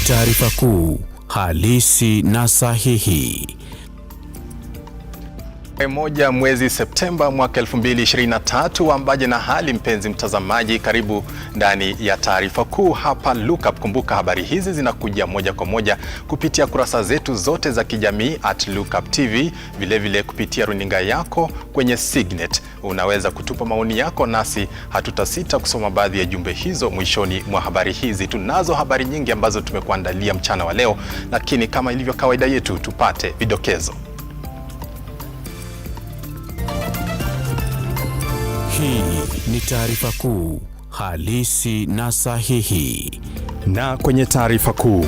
taarifa kuu halisi na sahihi. Moja mwezi Septemba mwaka 2023, ambaje na hali mpenzi mtazamaji, karibu ndani ya taarifa kuu hapa Lookup. Kumbuka habari hizi zinakuja moja kwa moja kupitia kurasa zetu zote za kijamii @Lookuptv, vile kupitia runinga yako kwenye Signet. Unaweza kutupa maoni yako nasi hatutasita kusoma baadhi ya jumbe hizo mwishoni mwa habari hizi. Tunazo habari nyingi ambazo tumekuandalia mchana wa leo, lakini kama ilivyo kawaida yetu tupate vidokezo. Hii ni taarifa kuu halisi na sahihi. Na kwenye taarifa kuu,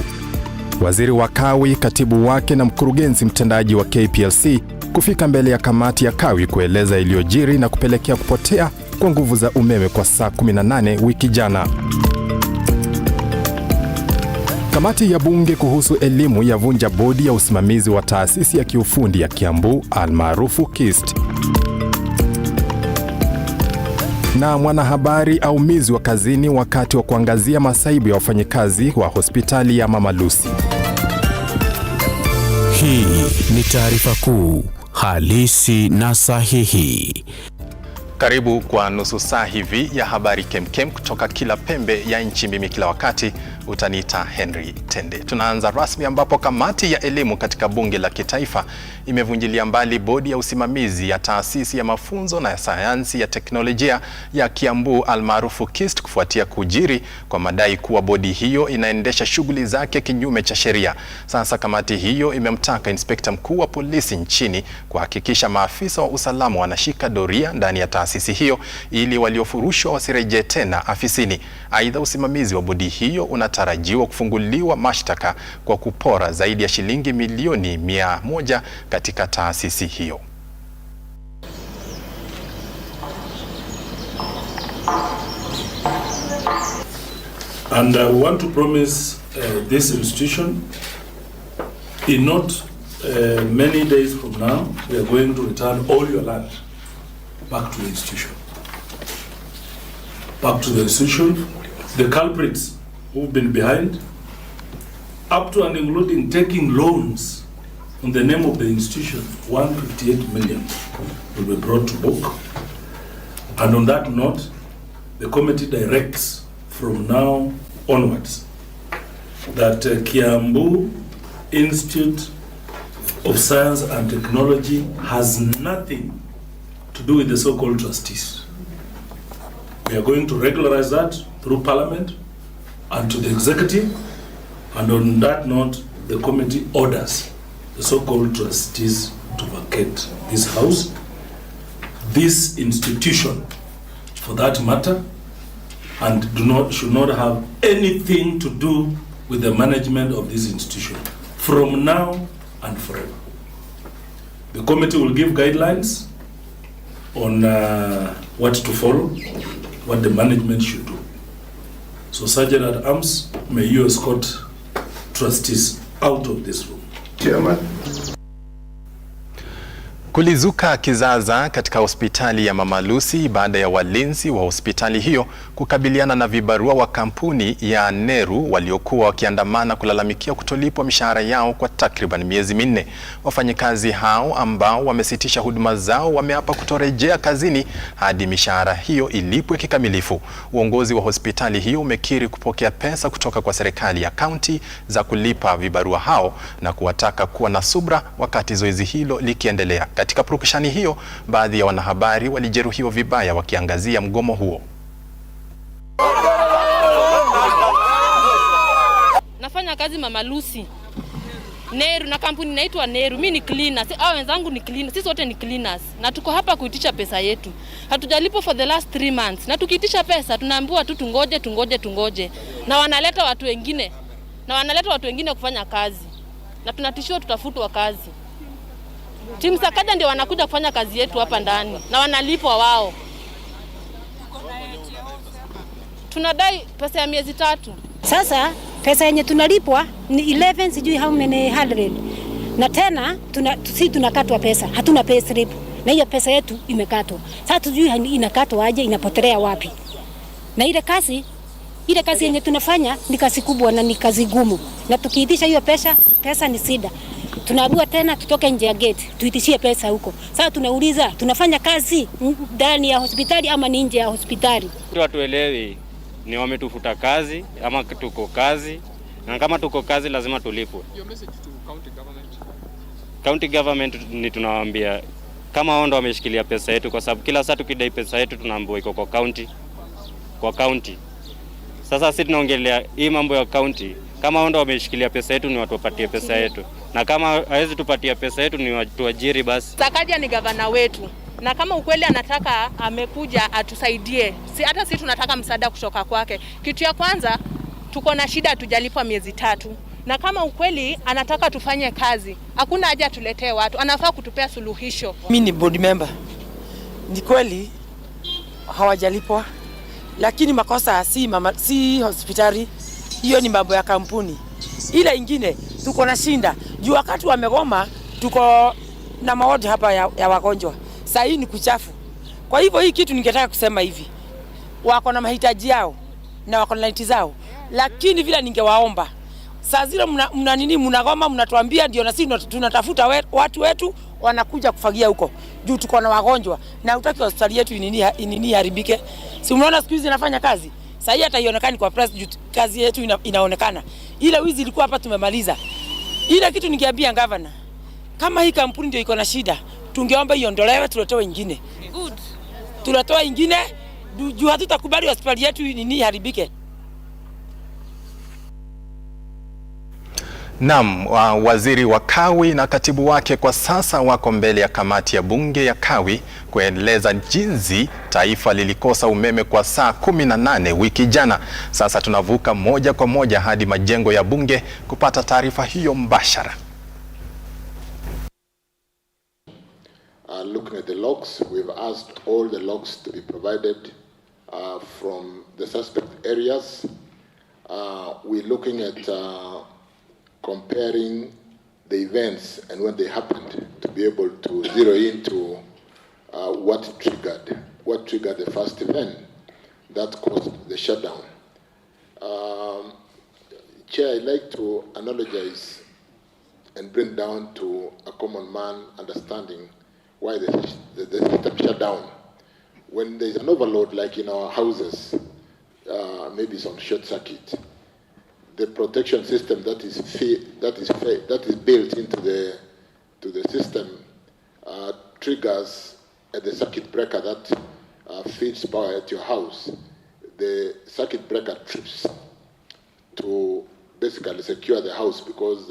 waziri wa Kawi, katibu wake na mkurugenzi mtendaji wa KPLC kufika mbele ya kamati ya Kawi kueleza iliyojiri na kupelekea kupotea kwa nguvu za umeme kwa saa 18 wiki jana. Kamati ya bunge kuhusu elimu yavunja bodi ya usimamizi wa taasisi ya kiufundi ya Kiambu almaarufu KIST. Na mwanahabari aumizwa kazini wakati wa kuangazia masaibu ya wafanyikazi wa hospitali ya Mama Lucy. Hii ni taarifa kuu halisi na sahihi. Karibu kwa nusu saa hivi ya habari kemkem kutoka kila pembe ya nchi. Mimi kila wakati utaniita Henry Tende. Tunaanza rasmi ambapo kamati ya elimu katika bunge la kitaifa imevunjilia mbali bodi ya usimamizi ya taasisi ya mafunzo na ya sayansi ya teknolojia ya Kiambu almaarufu KIST kufuatia kujiri kwa madai kuwa bodi hiyo inaendesha shughuli zake kinyume cha sheria. Sasa kamati hiyo imemtaka inspekta mkuu wa polisi nchini kuhakikisha maafisa wa usalama wanashika doria ndani ya taasisi hiyo ili waliofurushwa wasirejee tena afisini. Aidha, usimamizi wa bodi hiyo unatarajiwa kufunguliwa mashtaka kwa kupora zaidi ya shilingi milioni 100 katika taasisi hiyo. And we want to promise this institution in not many days from now, we are going to return all your land back to the institution. Back to the institution. The culprits who've been behind, up to and including taking loans in the name of the institution, 158 million will be brought to book. And on that note, the committee directs from now onwards that Kiambu Institute of Science and Technology has nothing to do with the so-called trustees. We are going to regularize that through Parliament and to the executive, and on that note, the committee orders the so-called trustees to vacate this house, this institution, for that matter, and should not have anything to do with the management of this institution from now and forever. The committee will give guidelines on what to follow, what the management should do. So, Sergeant at Arms, may you escort trustees out of this room. Chairman. Kulizuka kizaza katika hospitali ya Mama Lucy baada ya walinzi wa hospitali hiyo kukabiliana na vibarua wa kampuni ya Neru waliokuwa wakiandamana kulalamikia kutolipwa mishahara yao kwa takriban miezi 4. Wafanyikazi hao ambao wamesitisha huduma zao wameapa kutorejea kazini hadi mishahara hiyo ilipwe kikamilifu. Uongozi wa hospitali hiyo umekiri kupokea pesa kutoka kwa serikali ya kaunti za kulipa vibarua hao na kuwataka kuwa na subra wakati zoezi hilo likiendelea. Katika purukushani hiyo, baadhi ya wanahabari walijeruhiwa vibaya wakiangazia mgomo huo. Nafanya kazi Mama Lucy Neru na kampuni inaitwa Neru. Mimi ni cleaner, hao wenzangu ni cleaner, sisi wote ni cleaners na tuko hapa kuitisha pesa yetu. Hatujalipo for the last 3 months. Na tukiitisha pesa tunaambiwa tu tungoje. Na wanaleta watu wengine kufanya kazi. Na tunatishiwa tutafutwa kazi. Timu Sakada ndio wanakuja kufanya kazi yetu hapa ndani na wanalipwa wao. Tunadai pesa ya miezi 3. Sasa pesa yenye tunalipwa ni 11 sijui how many hundred. Na tena sisi tunakatwa pesa. Hatuna pay slip. Na hiyo pesa yetu imekatwa. Sasa tujui inakatwa aje, inapotelea wapi. Na ile kazi Ile kazi yenye tunafanya ni kazi kubwa na ni kazi gumu. Na tukiitisha hiyo pesa ni shida. Tunaambiwa tena tutoke nje ya gate, tuitishie pesa huko. Sasa tunauliza, tunafanya kazi ndani ya hospitali ama ni nje ya hospitali? Hatuelewi ni wametufuta kazi ama tuko kazi, na kama tuko kazi lazima tulipwe. Your message to county government? County government ni tunawaambia kama wao ndo wameshikilia pesa yetu, kwa sababu kila saa tukidai pesa yetu tunaambiwa iko kwa county. Sasa sisi tunaongelea hii mambo ya county, kama wao ndo wameshikilia pesa yetu ni watu wapatie pesa yetu, na kama hawezi tupatia pesa yetu ni tuajiri basi. Sakaja ni gavana wetu, na kama ukweli anataka amekuja atusaidie. Hata sisi tunataka msaada kutoka kwake. Kitu ya kwanza, tuko na shida, hatujalipwa miezi 3. Na kama ukweli anataka tufanye kazi, hakuna haja tuletee watu, anafaa kutupea suluhisho. Mimi ni board member. Ni kweli hawajalipwa, lakini makosa si hospitali, hiyo ni mambo ya kampuni. Ile ingine tuko na shinda juu wakati wamegoma, tuko na maodi hapa ya wagonjwa. Sasa hii ni kuchafu. Kwa hivyo hii kitu ningetaka kusema hivi, wako na mahitaji yao na wako na niti zao, lakini vile ningewaomba saa zile mnagoma mnatuambia ndio na sisi tunatafuta watu wetu wanakuja kufagia huko. Juu tuko na wagonjwa na hutaki hospitali yetu inini haribike. Si unaona siku hizi inafanya kazi? Sasa hii hata ionekani kwa press juu kazi yetu inaonekana. Ile wizi ilikuwa hapa tumemaliza. Ile kitu ningeambia governor, kama hii kampuni ndio iko na shida, tungeomba iondolewe tuletewe nyingine. Good. Tuletewe nyingine juu hatutakubali hospitali yetu inini haribike. Naam, waziri wa Kawi na katibu wake kwa sasa wako mbele ya kamati ya bunge ya Kawi kueleza jinsi taifa lilikosa umeme kwa saa 18 wiki jana. Sasa tunavuka moja kwa moja hadi majengo ya bunge kupata taarifa hiyo mbashara. Looking at the logs, we've asked all the logs to be provided from the suspect areas. We're looking at comparing the events and when they happened to be able to zero into what triggered the first event that caused the shutdown. Chair, I'd like to analogize and bring down to a common man understanding why the system shut down. When there's an overload like in our houses, maybe some short circuit, the protection system that is built into the system triggers at the circuit breaker that feeds power at your house. The circuit breaker trips to basically secure the house because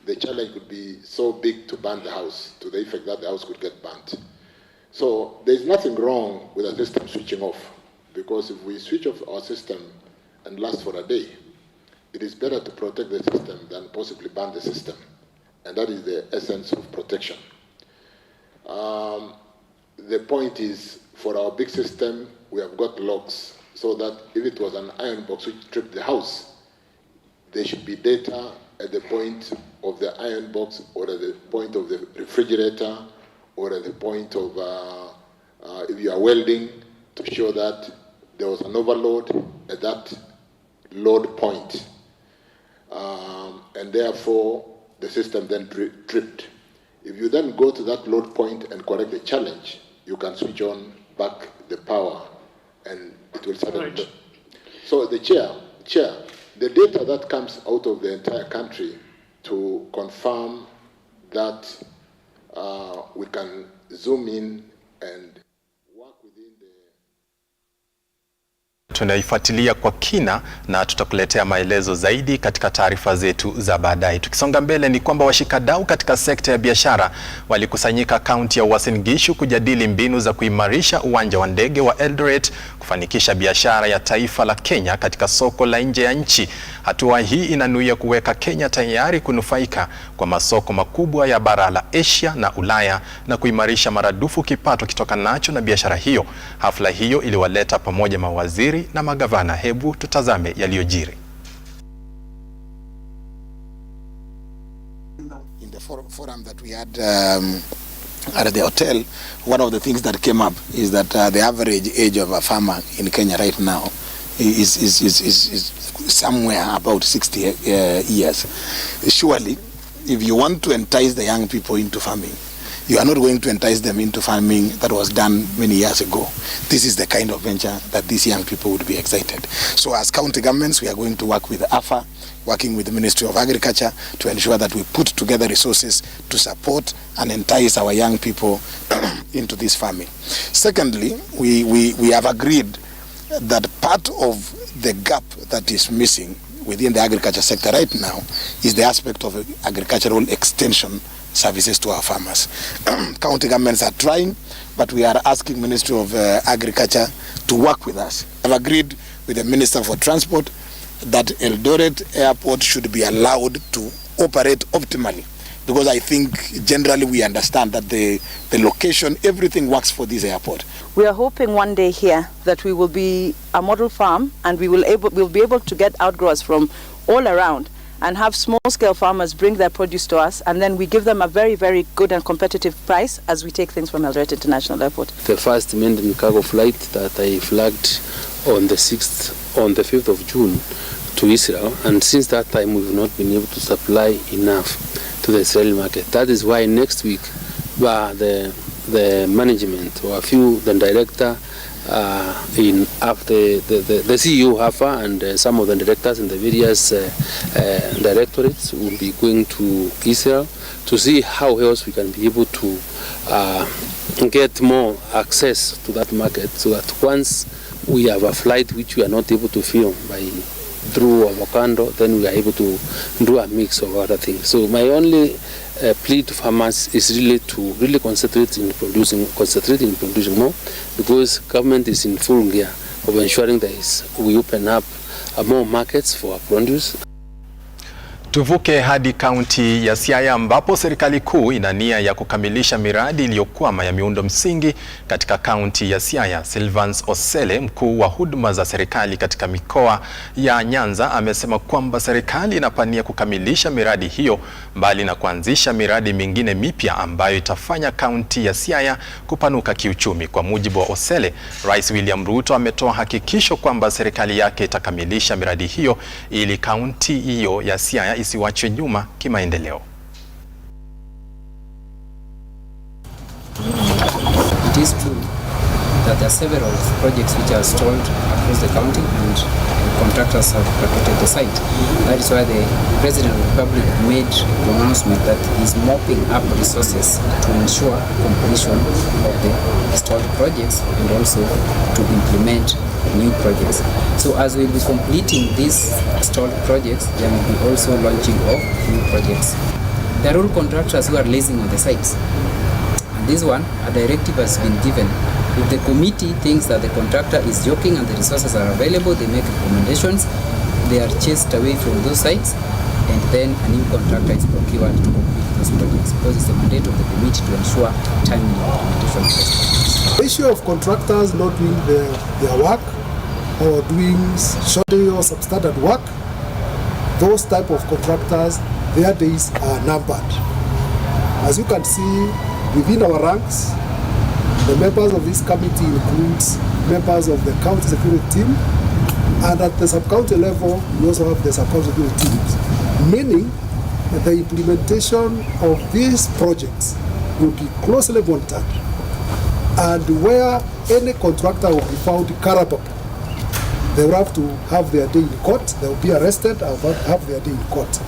the challenge could be so big to burn the house to the effect that the house could get burnt. So there's nothing wrong with the system switching off, because if we switch off our system and last for a day, it is better to protect the system than possibly ban the system. And that is the essence of protection. The point is, for our big system, we have got locks, so that if it was an iron box which tripped the house, there should be data at the point of the iron box or at the point of the refrigerator or at the point of, if you are welding, to show that there was an overload at that load point. And therefore, the system then tripped. If you then go to that load point and correct the challenge, you can switch on back the power and it will suddenly... Right. So the chair, the data that comes out of the entire country to confirm that we can zoom in and work within the... Tunaifuatilia kwa kina na tutakuletea maelezo zaidi katika taarifa zetu za baadaye. Tukisonga mbele ni kwamba washikadau katika sekta ya biashara walikusanyika kaunti ya Uasin Gishu kujadili mbinu za kuimarisha uwanja wa ndege wa Eldoret kufanikisha biashara ya taifa la Kenya katika soko la nje ya nchi. Hatua hii inanuia kuweka Kenya tayari kunufaika kwa masoko makubwa ya bara la Asia na Ulaya na kuimarisha maradufu kipato kitokanacho na biashara hiyo. Hafla hiyo iliwaleta pamoja mawaziri na magavana. Hebu tutazame yaliyojiri. In the forum that we had at the hotel, one of the things that came up is that the average age of a farmer in Kenya right now is somewhere about 60 years. Surely, if you want to entice the young people into farming, you are not going to entice them into farming that was done many years ago. This is the kind of venture that these young people would be excited. So as county governments, we are going to work with AFA, working with the Ministry of Agriculture to ensure that we put together resources to support and entice our young people into this farming. Secondly, we have agreed that part of the gap that is missing within the agriculture sector right now is the aspect of agricultural extension services to our farmers. County governments are trying, but we are asking Ministry of Agriculture to work with us. I've agreed with the Minister for Transport that Eldoret Airport should be allowed to operate optimally, because I think generally we understand that the location, everything works for this airport. We are hoping one day here that we will be a model farm, and we'll be able to get outgrowers from all around and have small-scale farmers bring their produce to us, and then we give them a very, very good and competitive price as we take things from Eldoret International Airport. The first maiden cargo flight that I flagged on the 5th of June to Israel, and since that time we've not been able to supply enough to the Israeli market. That is why next week the management, or the director, the CEO HAFA and some of the directors in the various directorates will be going to Israel to see how else we can be able to get more access to that market, so that once we have a flight which we are not able to fill through avocado, then we are able to do a mix of other things. So my only plea to farmers is really to concentrate in producing more, because government is in full gear of ensuring that we open up more markets for our produce. Tuvuke hadi kaunti ya Siaya ambapo serikali kuu ina nia ya kukamilisha miradi iliyokwama ya miundo msingi katika kaunti ya Siaya. Sylvans Osele, mkuu wa huduma za serikali katika mikoa ya Nyanza, amesema kwamba serikali inapania kukamilisha miradi hiyo mbali na kuanzisha miradi mingine mipya ambayo itafanya kaunti ya Siaya kupanuka kiuchumi. Kwa mujibu wa Osele, Rais William Ruto ametoa hakikisho kwamba serikali yake itakamilisha miradi hiyo ili kaunti hiyo ya Siaya isiwachwe nyuma kimaendeleo. It is true that there are several projects which are stalled across the county and contractors have vacated the site. That is why the President of the Republic made the announcement that he is mopping up resources to ensure completion of the stalled projects and also to implement new projects. So as we will be completing these stalled projects, there will be also launching of new projects. There are all contractors who are leasing on the sites. And this one, a directive has been given. If the committee thinks that the contractor is joking and the resources are available, they make recommendations, they are chased away from those sites, and then a new contractor is procured to complete those projects, because it's the mandate of the committee to ensure timely implementation of those projects. The issue of contractors not doing their work or doing shoddy or substandard work, those type of contractors, their days are numbered. As you can see within our ranks, the members of this committee includes members of the county security team, and at the sub-county level, we also have the sub-county security teams, meaning that the implementation of these projects will be closely monitored, and where any contractor will be found culpable, they will have to have their day in court, they will be arrested and have their day in court.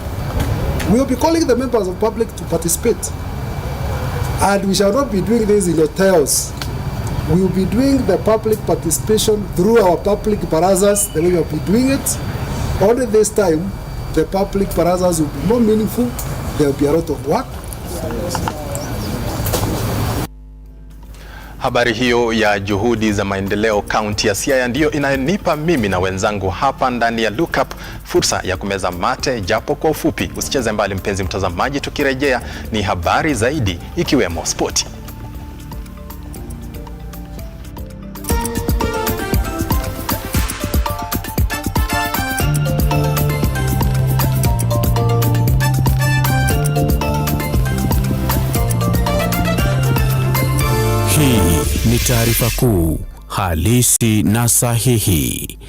We will be calling the members of public to participate, and we shall not be doing this in hotels. We will be doing the public participation through our public barazas, the way we will be doing it. Only this time, the public barazas will be more meaningful, there will be a lot of work. Habari hiyo ya juhudi za maendeleo kaunti ya Siaya ndiyo inanipa mimi na wenzangu hapa ndani ya Lookup fursa ya kumeza mate japo kwa ufupi. Usicheze mbali mpenzi mtazamaji, tukirejea ni habari zaidi ikiwemo spoti. Hii ni taarifa kuu halisi na sahihi.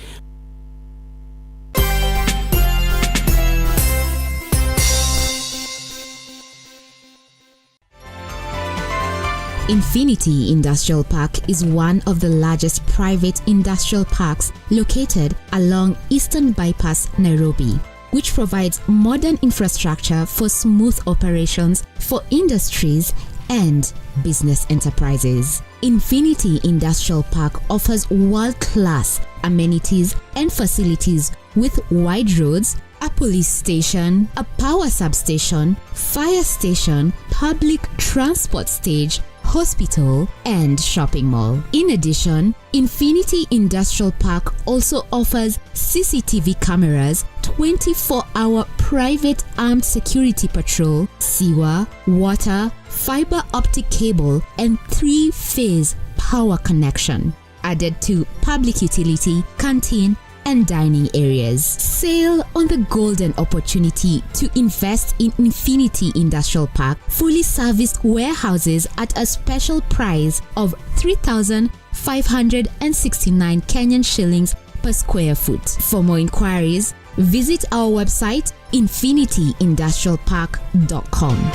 Infinity Industrial Park is one of the largest private industrial parks located along Eastern Bypass, Nairobi, which provides modern infrastructure for smooth operations for industries and business enterprises. Infinity Industrial Park offers world-class amenities and facilities with wide roads, a police station, a power substation, fire station, public transport stage, hospital, and shopping mall. In addition, Infinity Industrial Park also offers CCTV cameras, 24-hour private armed security patrol, sewer, water, fiber optic cable, and 3-phase power connection, added to public utility, canteen, and dining areas. Sail on the golden opportunity to invest in Infinity Industrial Park fully serviced warehouses at a special price of 3,569 Kenyan shillings per square foot. For more inquiries, visit our website infinityindustrialpark.com.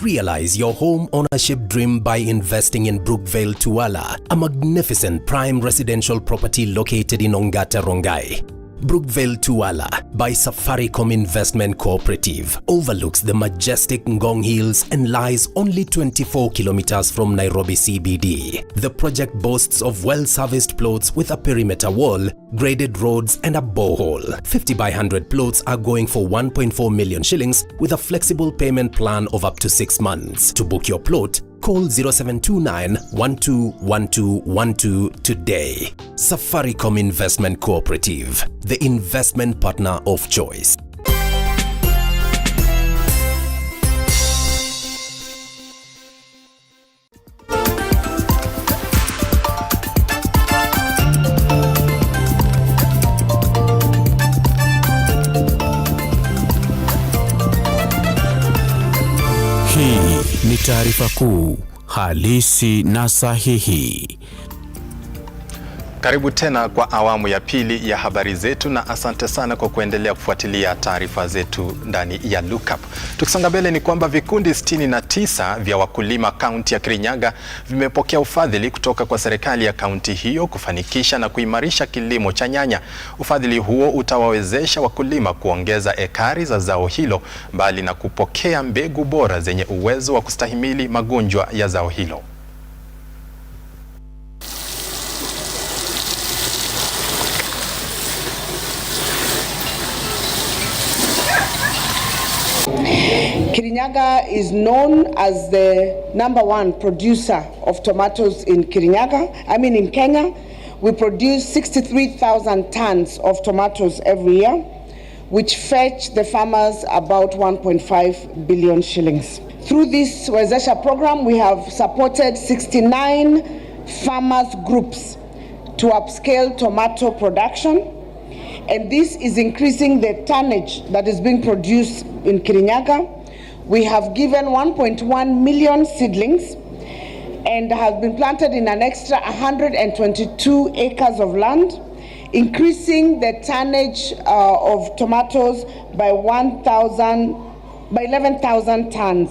Realize your home ownership dream by investing in Brookvale Tuala, a magnificent prime residential property located in Ongata, Rongai. Brookvale Tuala by Safaricom Investment Cooperative overlooks the majestic Ngong Hills and lies only 24 kilometers from Nairobi CBD. The project boasts of well-serviced plots with a perimeter wall, graded roads, and a borehole. 50 by 100 plots are going for 1.4 million shillings with a flexible payment plan of up to 6 months. To book your plot, call 0729 121212 today. Safaricom Investment Cooperative, the investment partner of choice. Hii ni taarifa kuu halisi na sahihi. Karibu tena kwa awamu ya pili ya habari zetu na asante sana kwa kuendelea kufuatilia taarifa zetu ndani ya Lookup. Tukisonga mbele ni kwamba vikundi 69 vya wakulima kaunti ya Kirinyaga vimepokea ufadhili kutoka kwa serikali ya kaunti hiyo kufanikisha na kuimarisha kilimo cha nyanya. Ufadhili huo utawawezesha wakulima kuongeza ekari za zao hilo mbali na kupokea mbegu bora zenye uwezo wa kustahimili magonjwa ya zao hilo. Kirinyaga is known as the #1 producer of tomatoes in in Kenya. We produce 63,000 tons of tomatoes every year, which fetch the farmers about 1.5 billion shillings. Through this Wezesha program, we have supported 69 farmers groups to upscale tomato production, and this is increasing the tonnage that is being produced in Kirinyaga. We have given 1.1 million seedlings and have been planted in an extra 122 acres of land, increasing the tonnage of tomatoes by 11,000 tons.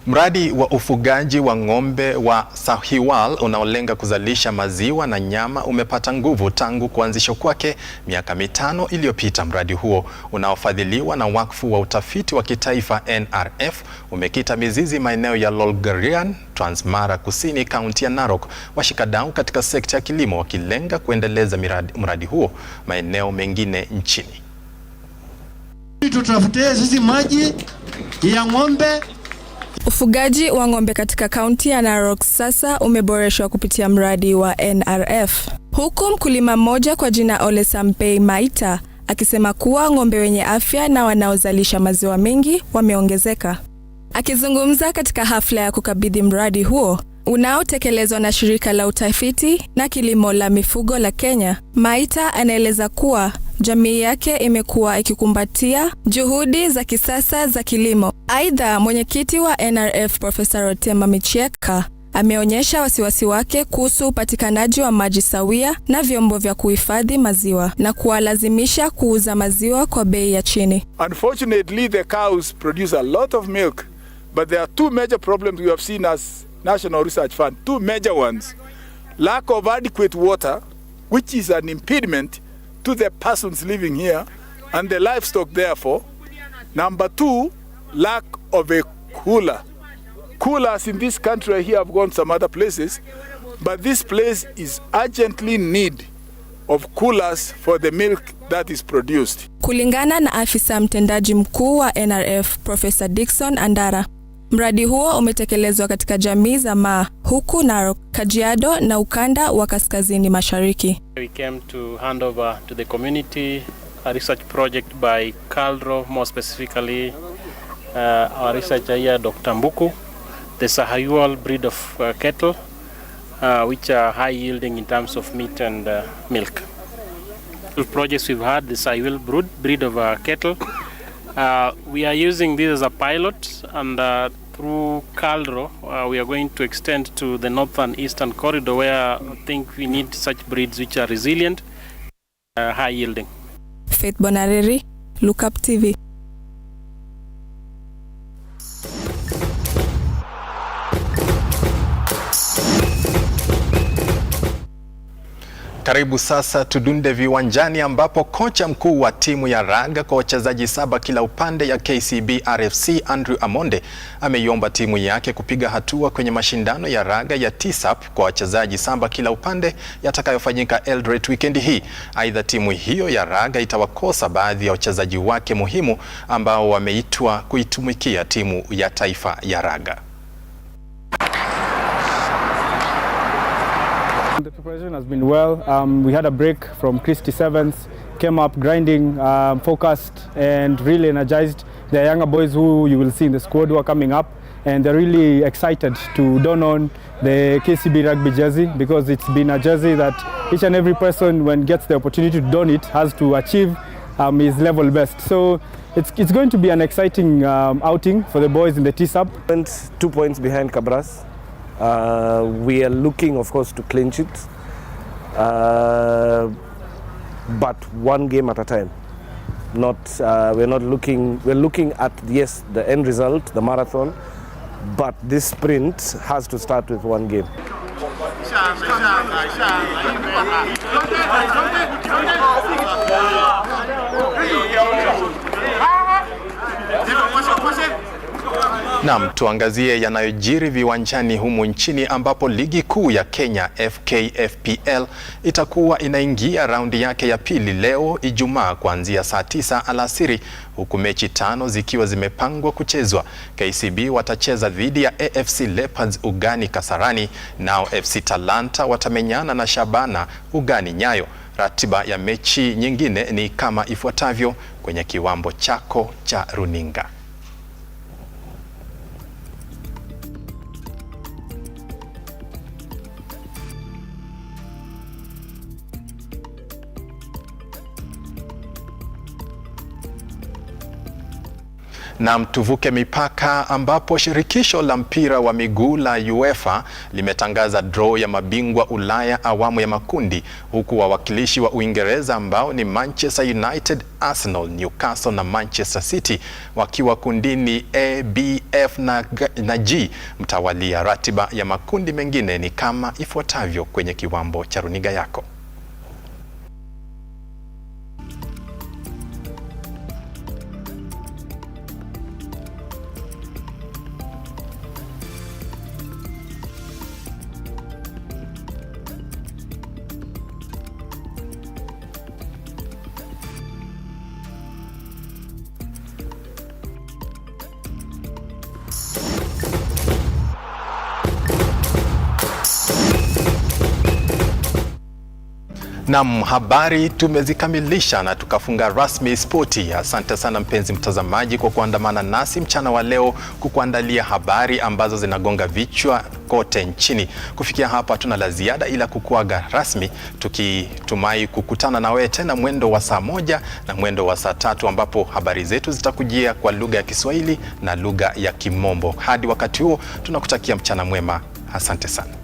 Mradi wa ufugaji wa ng'ombe wa Sahiwal unaolenga kuzalisha maziwa na nyama umepata nguvu tangu kuanzishwa kwake miaka 5 iliyopita. Mradi huo unaofadhiliwa na wakfu wa utafiti wa kitaifa NRF umekita mizizi maeneo ya Lolgarian, Transmara Kusini, kaunti ya Narok. Washikadau katika sekta ya kilimo wakilenga kuendeleza mradi huo maeneo mengine nchini. Tutafutie sisi maji ya ng'ombe. Ufugaji wa ng'ombe katika kaunti ya Narok sasa umeboreshwa kupitia mradi wa NRF. Huku mkulima mmoja kwa jina Ole Sampei Maita akisema kuwa ng'ombe wenye afya na wanaozalisha maziwa mengi wameongezeka. Akizungumza katika hafla ya kukabidhi mradi huo unaotekelezwa na shirika la utafiti na kilimo la mifugo la Kenya, Maita anaeleza kuwa jamii yake imekuwa ikikumbatia juhudi za kisasa za kilimo. Aidha, mwenyekiti wa NRF Profesa Rotema Michieka Ameonyesha wasiwasi wake kuhusu upatikanaji wa maji sawia na vyombo vya kuhifadhi maziwa na kuwalazimisha kuuza maziwa kwa bei ya chini. Unfortunately, the cows produce a lot of milk, but there are two major problems we have seen as National Research Fund, two major ones. Lack of adequate water, which is an impediment to the persons living here and the livestock therefore. Number two, lack of a cooler. Coolers in this country here have gone some other places, but this place is urgently in need of coolers for the milk that is produced. Kulingana na afisa mtendaji mkuu wa NRF, Professor Dickson Andara, mradi huo umetekelezwa katika jamii za Maa, huku Narok, Kajiado na ukanda wa kaskazini mashariki. We came to hand over to the community a research project by KALRO, more specifically our researcher here, Dr. Mbuku, the Sahayual breed of cattle, which are high yielding in terms of meat and milk. The projects we've had, the Sahayual breed of cattle, we are using this as a pilot, and through KALRO, we are going to extend to the northern eastern corridor, where I think we need such breeds which are resilient, high yielding. Faith Bonareri, Lookuptv. Karibu sasa tudunde viwanjani ambapo kocha mkuu wa timu ya raga kwa wachezaji 7 kila upande ya KCB RFC Andrew Amonde ameiomba timu yake kupiga hatua kwenye mashindano ya raga ya TSAP kwa wachezaji 7 kila upande yatakayofanyika Eldoret weekend hii. Aidha, timu hiyo ya raga itawakosa baadhi ya wachezaji wake muhimu ambao wameitwa kuitumikia timu ya taifa ya raga. The preparation has been well. We had a break from Christy Sevens, came up grinding, focused and really energized. The younger boys who you will see in the squad who are coming up, and they're really excited to don on the KCB rugby jersey, because it's been a jersey that each and every person, when gets the opportunity to don it, has to achieve his level best. So it's going to be an exciting outing for the boys in the TSAP. 2 points behind Cabras. We are looking, of course, to clinch it, but one game at a time. We're looking at, yes, the end result, the marathon, but this sprint has to start with one game. Naam, tuangazie yanayojiri viwanjani humu nchini ambapo ligi kuu ya Kenya FKFPL itakuwa inaingia raundi yake ya pili leo Ijumaa kuanzia saa 9 alasiri, huku mechi 5 zikiwa zimepangwa kuchezwa. KCB watacheza dhidi ya AFC Leopards ugani Kasarani, nao FC Talanta watamenyana na Shabana ugani Nyayo. Ratiba ya mechi nyingine ni kama ifuatavyo kwenye kiwambo chako cha runinga. Na tuvuke mipaka ambapo shirikisho la mpira wa miguu la UEFA limetangaza draw ya mabingwa Ulaya awamu ya makundi, huku wawakilishi wa Uingereza ambao ni Manchester United, Arsenal, Newcastle na Manchester City wakiwa kundini A, B, F na G mtawalia. Ratiba ya makundi mengine ni kama ifuatavyo kwenye kiwambo cha runinga yako. Naam, habari tumezikamilisha na tukafunga rasmi spoti. Asante sana mpenzi mtazamaji kwa kuandamana nasi mchana wa leo kukuandalia habari ambazo zinagonga vichwa kote nchini. Kufikia hapa tuna la ziada ila kukuaga rasmi, tukitumai kukutana na wewe tena mwendo wa saa 1 na mwendo wa saa 3 ambapo habari zetu zitakujia kwa lugha ya Kiswahili na lugha ya Kimombo. Hadi wakati huo tunakutakia mchana mwema. Asante sana.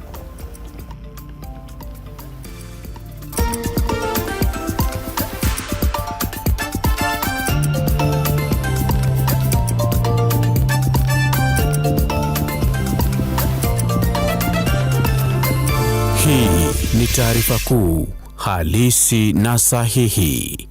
Hii ni taarifa kuu halisi na sahihi.